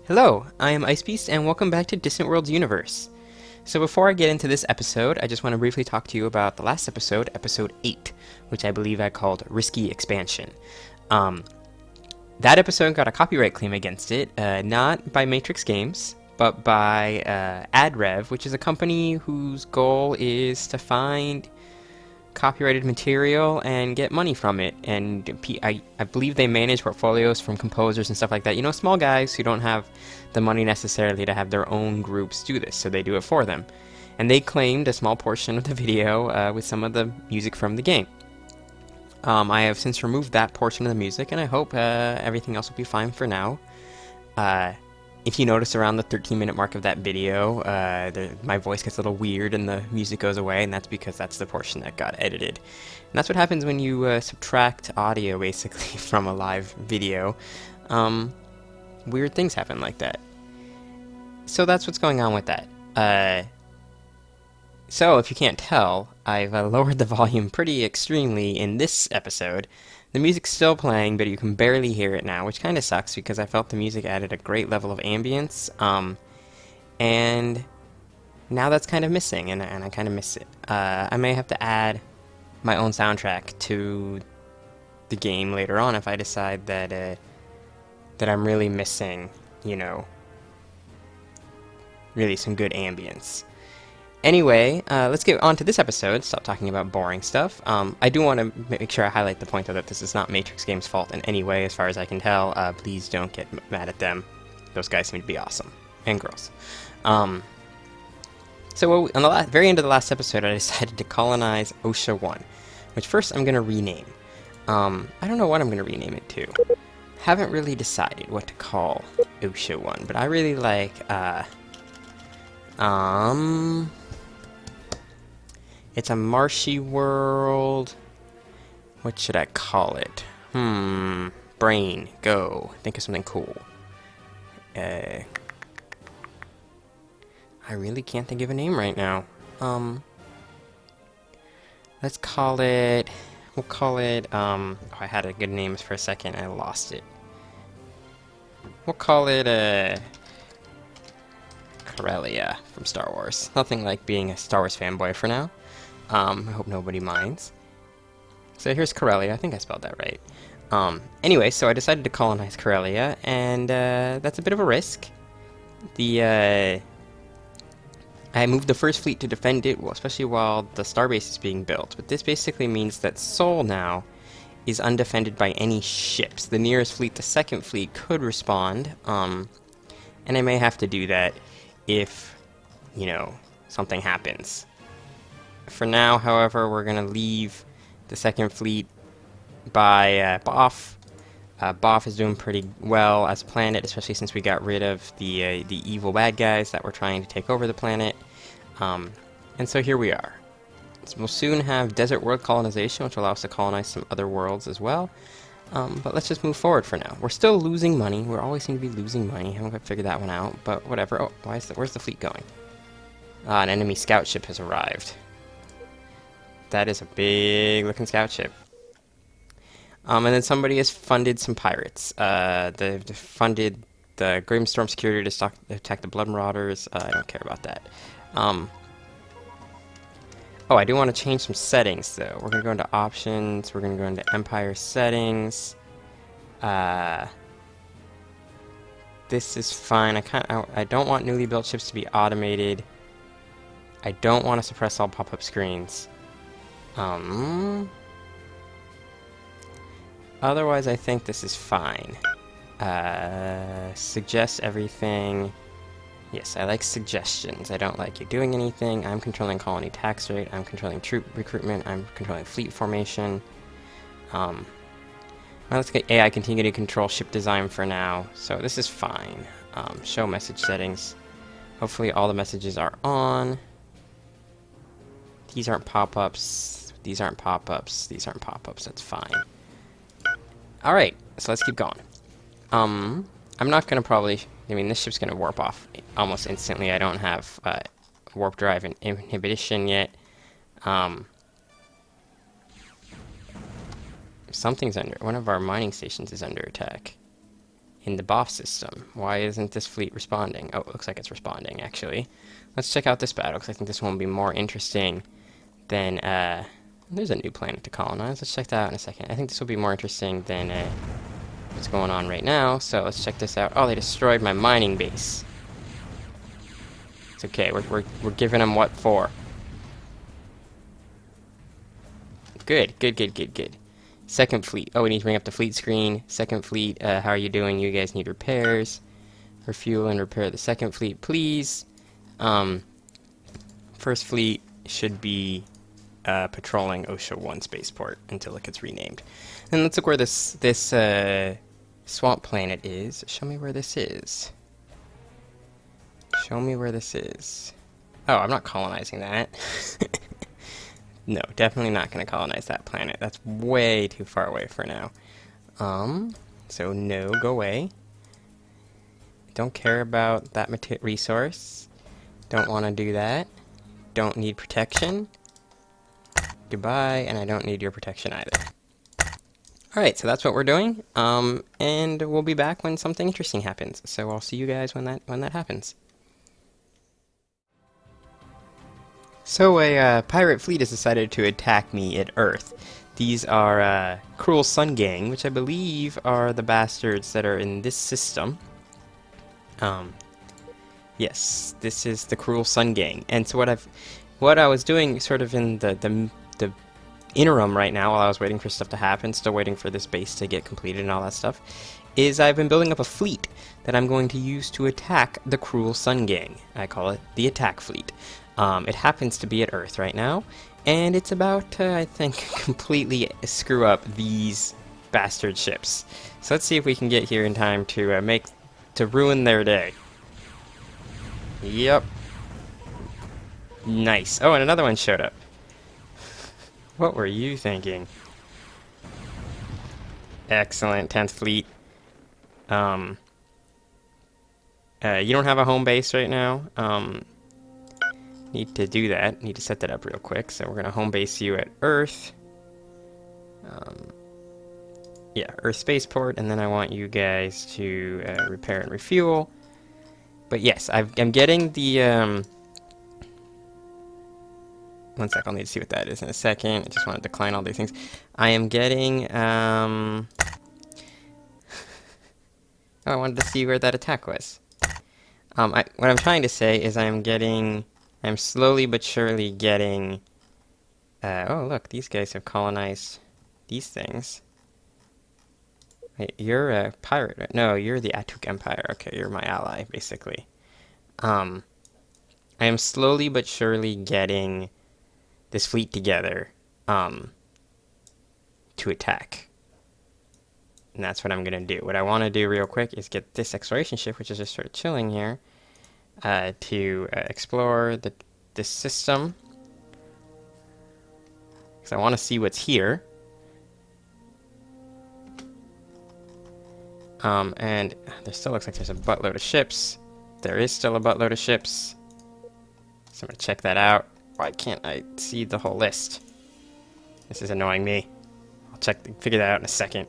Hello, I am IceBeast, and welcome back to Distant Worlds Universe. So before I get into this episode, I just want to briefly talk to you about the last episode, episode 8, which I believe I called Risky Expansion. Um, that episode got a copyright claim against it, not by Matrix Games, but by AdRev, which is a company whose goal is to find copyrighted material and get money from it. And I believe they manage portfolios from composers and stuff like that. You know, small guys who don't have the money necessarily to have their own groups do this, so they do it for them. And they claimed a small portion of the video with some of the music from the game. I have since removed that portion of the music, and I hope everything else will be fine for now. If you notice around the 13-minute mark of that video, my voice gets a little weird and the music goes away, and that's because that's the portion that got edited. And that's what happens when you subtract audio, basically, from a live video. Weird things happen like that. So that's what's going on with that. So, if you can't tell, I've lowered the volume pretty extremely in this episode. The music's still playing, but you can barely hear it now, which kind of sucks because I felt the music added a great level of ambience, and now that's kind of missing, and I kind of miss it. I may have to add my own soundtrack to the game later on if I decide that I'm really missing, you know, really some good ambience. Anyway, let's get on to this episode. Stop talking about boring stuff. I do want to make sure I highlight the point, though, that this is not Matrix Games' fault in any way, as far as I can tell. Please don't get mad at them. Those guys seem to be awesome. And girls. So on the very end of the last episode, I decided to colonize OSHA 1, which first I'm going to rename. I don't know what I'm going to rename it to. Haven't really decided what to call OSHA 1, but I really like, it's a marshy world. What should I call it? Brain, go. Think of something cool. I really can't think of a name right now. Let's call it... We'll call it, I had a good name for a second, I lost it. We'll call it, Corellia from Star Wars. Nothing like being a Star Wars fanboy for now. I hope nobody minds. So here's Corellia. I think I spelled that right. Anyway, so I decided to colonize Corellia, and that's a bit of a risk. I moved the first fleet to defend it, well, especially while the starbase is being built. But this basically means that Seoul now is undefended by any ships. The nearest fleet, the second fleet, could respond, and I may have to do that if, you know, something happens. For now, however, we're going to leave the second fleet by Boff. Boff is doing pretty well as a planet, especially since we got rid of the evil bad guys that were trying to take over the planet. And so here we are. So we'll soon have desert world colonization, which will allow us to colonize some other worlds as well. But let's just move forward for now. We're still losing money. We always seem to be losing money. I haven't quite figured that one out, but whatever. Oh, where's the fleet going? An enemy scout ship has arrived. That is a big looking scout ship. And then somebody has funded some pirates. They've funded the Gravestorm Security to attack the Blood Marauders. I don't care about that. Oh, I do want to change some settings, though. We're going to go into Options. We're going to go into Empire Settings. This is fine. I don't want newly built ships to be automated. I don't want to suppress all pop-up screens. Otherwise, I think this is fine. Suggest everything. Yes, I like suggestions. I don't like you doing anything. I'm controlling colony tax rate. I'm controlling troop recruitment. I'm controlling fleet formation. Well, let's get AI continue to control ship design for now. So this is fine. Show message settings. Hopefully all the messages are on. These aren't pop-ups. These aren't pop-ups. These aren't pop-ups. That's fine. Alright, so let's keep going. I'm not going to probably... I mean, this ship's going to warp off almost instantly. I don't have warp drive and inhibition yet. Something's under... One of our mining stations is under attack. in the BOF system. Why isn't this fleet responding? Oh, it looks like it's responding, actually. Let's check out this battle, because I think this one will be more interesting than, there's a new planet to colonize. Let's check that out in a second. I think this will be more interesting than, what's going on right now, so let's check this out. Oh, they destroyed my mining base. It's okay, we're giving them what for. Good. Second fleet. Oh, we need to bring up the fleet screen. Second fleet, how are you doing? You guys need repairs. Refuel and repair the second fleet, please. First fleet should be patrolling OSHA 1 spaceport until it gets renamed. And let's look where this swamp planet is. Show me where this is. Show me where this is. Oh, I'm not colonizing that. No, definitely not going to colonize that planet. That's way too far away for now. So no, go away. Don't care about that resource. Don't want to do that. Don't need protection. Goodbye, and I don't need your protection either. Alright, so that's what we're doing. And we'll be back when something interesting happens. So I'll see you guys when that happens. So a pirate fleet has decided to attack me at Earth. These are Cruel Sun Gang, which I believe are the bastards that are in this system. Yes, this is the Cruel Sun Gang. And so what I was doing sort of in the interim right now, while I was waiting for stuff to happen, still waiting for this base to get completed and all that stuff, is I've been building up a fleet that I'm going to use to attack the Cruel Sun Gang. I call it the Attack Fleet. It happens to be at Earth right now, and it's about to, I think, completely screw up these bastard ships. So let's see if we can get here in time to ruin their day. Yep. Nice. Oh, and another one showed up. What were you thinking? Excellent, 10th Fleet. You don't have a home base right now. Need to do that. Need to set that up real quick. So we're going to home base you at Earth. Yeah, Earth Spaceport, and then I want you guys to repair and refuel. But yes, I'm getting the... One sec, I'll need to see what that is in a second. I just want to decline all these things. I am getting... Oh, I wanted to see where that attack was. What I'm trying to say is I'm slowly but surely getting... oh, look, these guys have colonized these things. Wait, you're a pirate. No, you're the Atuk Empire. Okay, you're my ally, basically. I am slowly but surely getting this fleet together to attack. And that's what I'm going to do. What I want to do real quick is get this exploration ship, which is just sort of chilling here, to explore this system. Because I want to see what's here. And there still looks like there's a buttload of ships. There is still a buttload of ships. So I'm going to check that out. Why can't I see the whole list? This is annoying me. I'll figure that out in a second.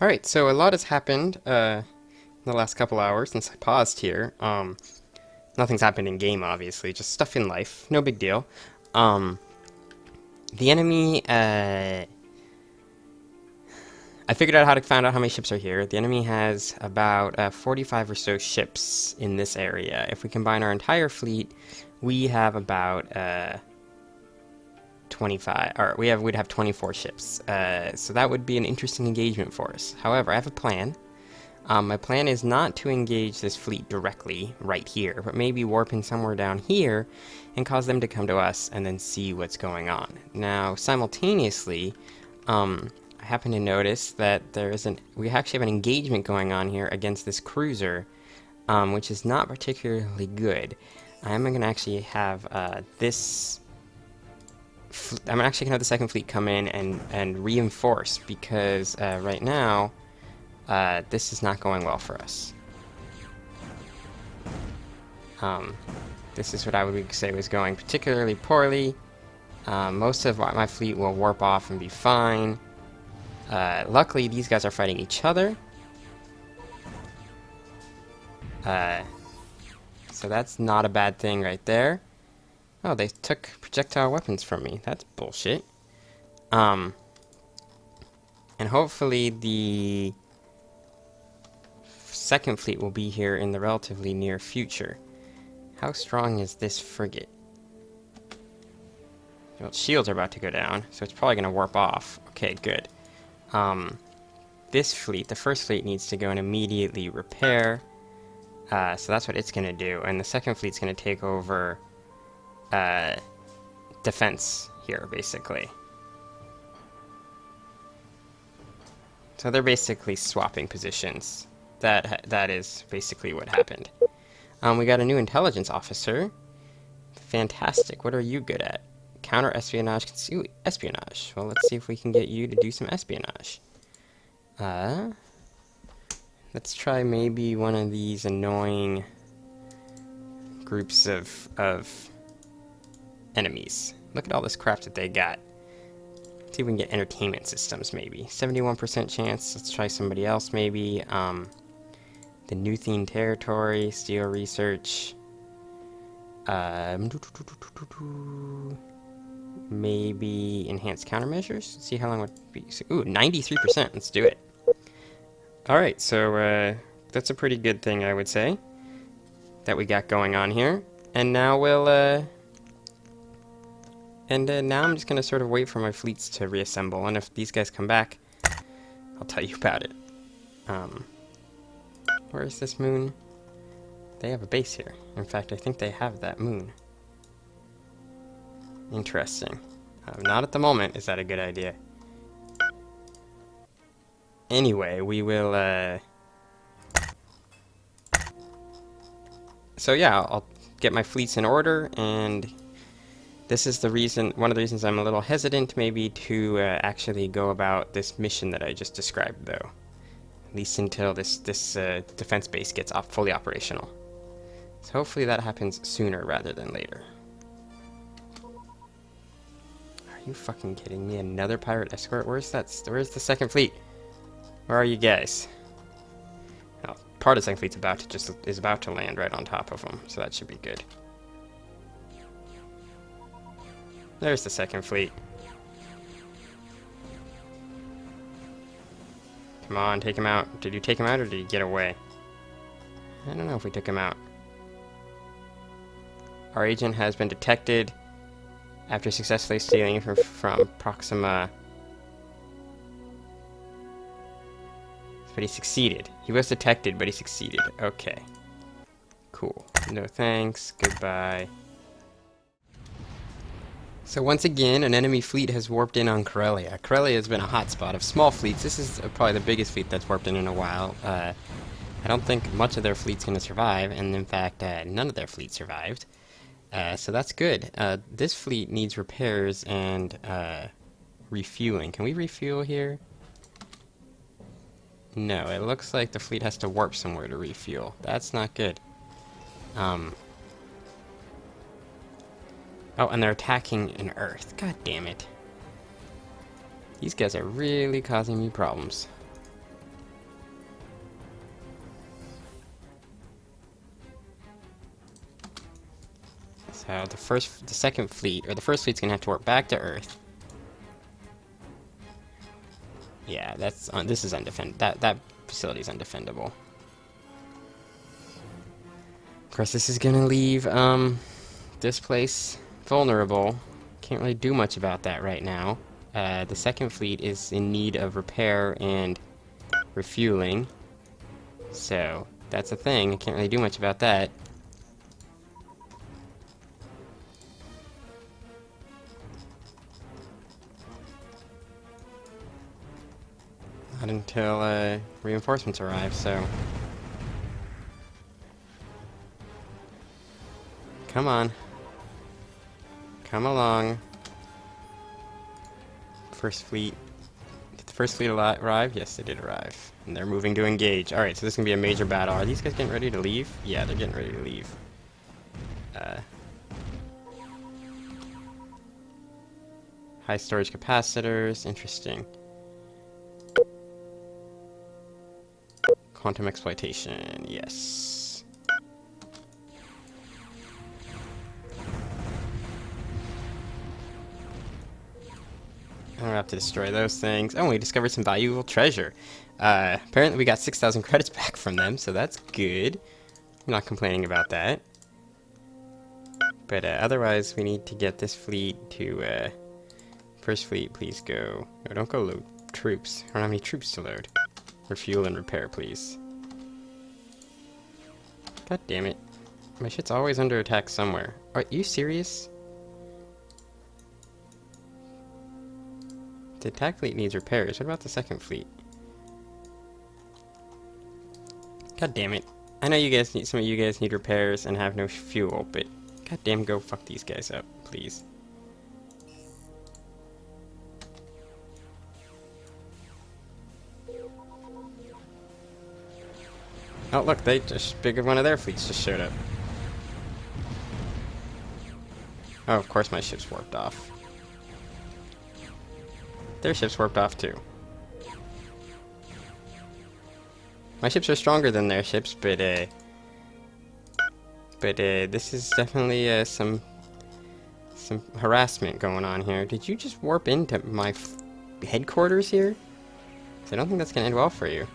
Alright, so a lot has happened in the last couple hours since I paused here. Nothing's happened in game, obviously, just stuff in life. No big deal. The enemy, I figured out how to find out how many ships are here. The enemy has about 45 or so ships in this area. If we combine our entire fleet, we have about 25, or we'd have 24 ships. So that would be an interesting engagement for us. However, I have a plan. My plan is not to engage this fleet directly right here, but maybe warp in somewhere down here and cause them to come to us and then see what's going on. Now, simultaneously, I happen to notice that we actually have an engagement going on here against this cruiser, which is not particularly good. I'm going to actually have I'm actually going to have the second fleet come in and reinforce, because right now this is not going well for us. This is what I would say was going particularly poorly. Most of my fleet will warp off and be fine. Luckily, these guys are fighting each other. So that's not a bad thing right there. Oh, they took projectile weapons from me. That's bullshit. And hopefully the second fleet will be here in the relatively near future. How strong is this frigate? Well, shields are about to go down, so it's probably going to warp off. Okay, good. This fleet, the first fleet, needs to go and immediately repair. So that's what it's going to do. And the second fleet's going to take over defense here, basically. So they're basically swapping positions. That is basically what happened. We got a new intelligence officer. Fantastic. What are you good at? Counter espionage. Ooh, espionage. Well, let's see if we can get you to do some espionage. Let's try maybe one of these annoying groups of enemies. Look at all this crap that they got. Let's see if we can get entertainment systems, maybe. 71% chance. Let's try somebody else, maybe. The Newthine territory, steel research. Maybe enhanced countermeasures. Let's see how long it would be. Ooh, 93%. Let's do it. Alright, so that's a pretty good thing, I would say, that we got going on here. And now we'll, now I'm just going to sort of wait for my fleets to reassemble, and if these guys come back, I'll tell you about it. Where is this moon? They have a base here. In fact, I think they have that moon. Interesting. Not at the moment. Is that a good idea? Anyway, we will, So yeah, I'll get my fleets in order, and this is the reason, one of the reasons I'm a little hesitant maybe to actually go about this mission that I just described, though. At least until this defense base gets fully operational. So hopefully that happens sooner rather than later. Are you fucking kidding me? Another pirate escort? Where's the second fleet? Where are you guys? Oh, part of the second fleet's is about to land right on top of them, so that should be good. There's the second fleet. Come on, take him out. Did you take him out or did he get away? I don't know if we took him out. Our agent has been detected after successfully stealing from Proxima. But he succeeded. He was detected, but he succeeded. Okay. Cool. No thanks. Goodbye. So once again, an enemy fleet has warped in on Corellia. Corellia has been a hotspot of small fleets. This is probably the biggest fleet that's warped in a while. I don't think much of their fleet's going to survive, and in fact, none of their fleet survived. So that's good. This fleet needs repairs and refueling. Can we refuel here? No, it looks like the fleet has to warp somewhere to refuel. That's not good. Oh, and they're attacking an Earth. God damn it. These guys are really causing me problems. So the second fleet, or the first fleet's gonna have to warp back to Earth. Yeah, this is undefendable. That facility is undefendable. Of course, this is gonna leave this place vulnerable. Can't really do much about that right now. The second fleet is in need of repair and refueling, so that's a thing. I can't really do much about that. Not until reinforcements arrive, so... Come on. Come along. First fleet. Did the first fleet arrive? Yes, they did arrive. And they're moving to engage. Alright, so this is going to be a major battle. Are these guys getting ready to leave? Yeah, they're getting ready to leave. High storage capacitors. Interesting. Quantum exploitation, yes. I don't have to destroy those things. Oh, we discovered some valuable treasure. Apparently we got 6,000 credits back from them, so that's good. I'm not complaining about that. But otherwise, we need to get this fleet to... First fleet, please go... No, don't go load troops. I don't have any troops to load. Refuel and repair, please. God damn it. My shit's always under attack somewhere. Are you serious? The attack fleet needs repairs. What about the second fleet? God damn it. I know you guys need, some of you guys need repairs and have no fuel, but goddamn go fuck these guys up, please. Oh look, they just big one of their fleets just showed up. Oh, of course my ship's warped off. Their ship's warped off too. My ships are stronger than their ships, but this is definitely some harassment going on here. Did you just warp into my headquarters here? 'Cause I don't think that's gonna end well for you.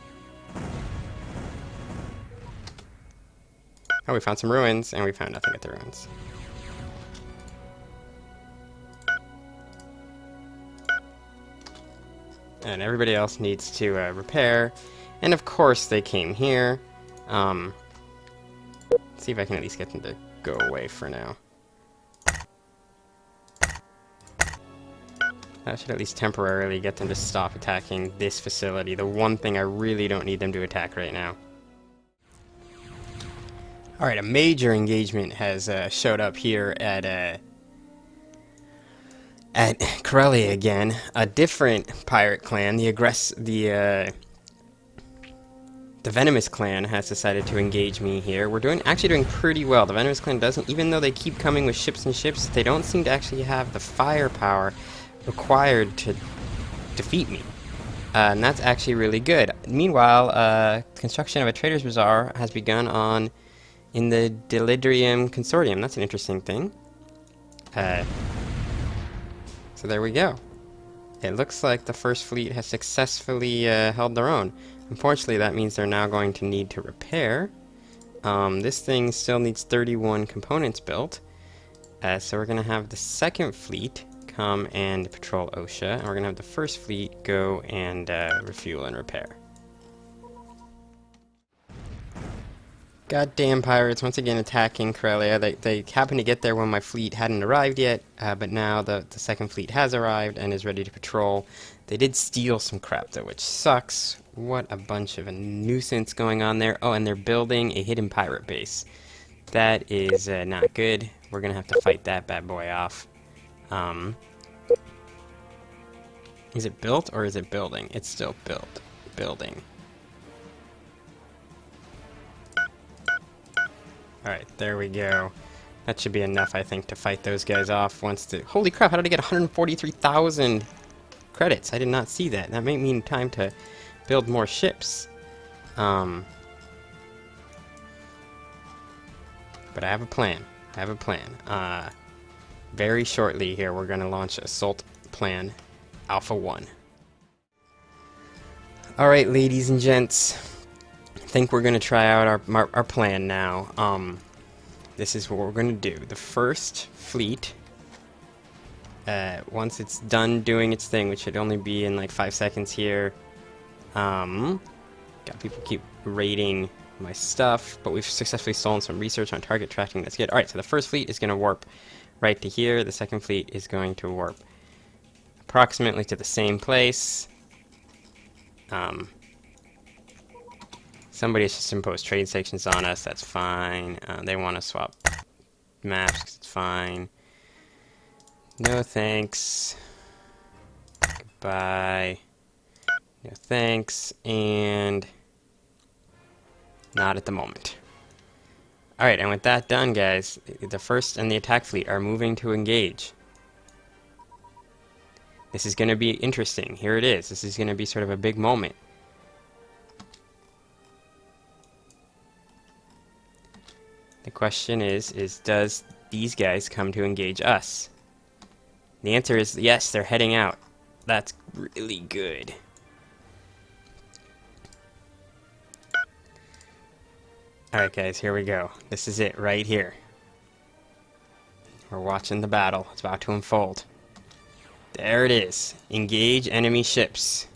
Oh, we found some ruins, and we found nothing at the ruins. And everybody else needs to repair. And of course they came here. Let's see if I can at least get them to go away for now. That should at least temporarily get them to stop attacking this facility. The one thing I really don't need them to attack right now. Alright, a major engagement has showed up here at Corellia again. A different pirate clan, the Venomous clan, has decided to engage me here. We're actually doing pretty well. The Venomous clan doesn't, even though they keep coming with ships and ships, they don't seem to actually have the firepower required to defeat me. And that's actually really good. Meanwhile, construction of a trader's bazaar has begun in the Delidrium Consortium. That's an interesting thing. So there we go. It looks like the first fleet has successfully held their own. Unfortunately, that means they're now going to need to repair. This thing still needs 31 components built. So we're going to have the second fleet come and patrol OSHA, and we're going to have the first fleet go and refuel and repair. Goddamn pirates, once again attacking Corellia. They happened to get there when my fleet hadn't arrived yet, but now the second fleet has arrived and is ready to patrol. They did steal some crap though, which sucks. What a bunch of a nuisance going on there. Oh, and they're building a hidden pirate base. That is not good. We're gonna have to fight that bad boy off. Is it built or is it building? It's still built. Building. Alright, there we go. That should be enough, I think, to fight those guys off once the... Holy crap, how did I get 143,000 credits? I did not see that. That may mean time to build more ships. But I have a plan. I have a plan. Very shortly here, we're going to launch Assault Plan Alpha 1. Alright, ladies and gents. I think we're going to try out our plan now. This is what we're going to do. The first fleet, once it's done doing its thing, which should only be in like 5 seconds here. Got people keep raiding my stuff, but we've successfully stolen some research on target tracking. That's good. Alright, so the first fleet is going to warp right to here. The second fleet is going to warp approximately to the same place. Somebody just imposed trade sanctions on us. That's fine. They want to swap maps. It's fine. No thanks. Goodbye. No thanks. And not at the moment. Alright, and with that done, guys, the first and the attack fleet are moving to engage. This is going to be interesting. Here it is. This is going to be sort of a big moment. question is does these guys come to engage us? The answer is yes, they're heading out. That's really good. Alright guys, here we go. This is it right here. We're watching the battle. It's about to unfold. There it is. Engage enemy ships.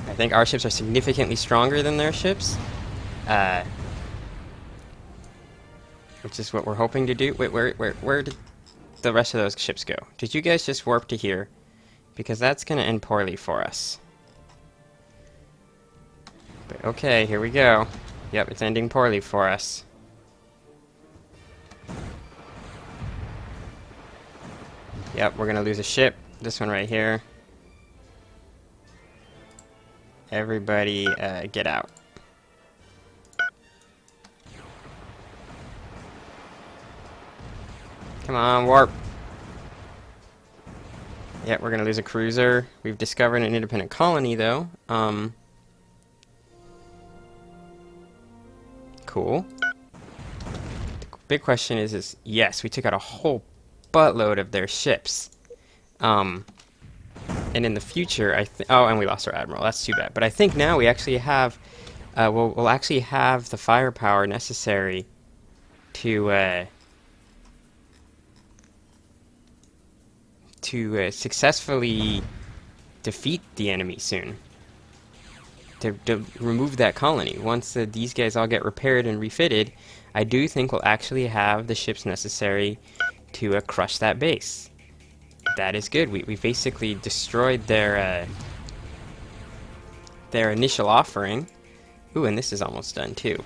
I think our ships are significantly stronger than their ships. Which is what we're hoping to do. Wait, where did the rest of those ships go? Did you guys just warp to here? Because that's going to end poorly for us. But okay, here we go. Yep, it's ending poorly for us. Yep, we're going to lose a ship. This one right here. Everybody, get out. Come on, warp. Yep, we're gonna lose a cruiser. We've discovered an independent colony, though. Cool. The big question is yes, we took out a whole buttload of their ships. And in the future, oh, and we lost our admiral. That's too bad. But I think now we actually have, we'll actually have the firepower necessary to successfully defeat the enemy soon. To remove that colony. Once these guys all get repaired and refitted, I do think we'll actually have the ships necessary to crush that base. That is good. We basically destroyed their initial offering. Ooh, and this is almost done too.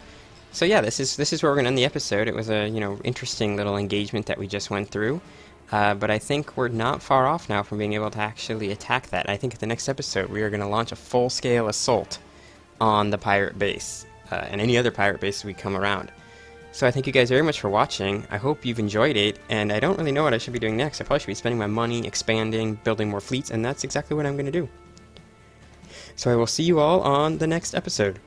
So yeah, this is where we're gonna end the episode. It was a interesting little engagement that we just went through. But I think we're not far off now from being able to actually attack that. And I think at the next episode we are going to launch a full-scale assault on the pirate base and any other pirate base we come around. So I thank you guys very much for watching. I hope you've enjoyed it, and I don't really know what I should be doing next. I probably should be spending my money, expanding, building more fleets, and that's exactly what I'm going to do. So I will see you all on the next episode.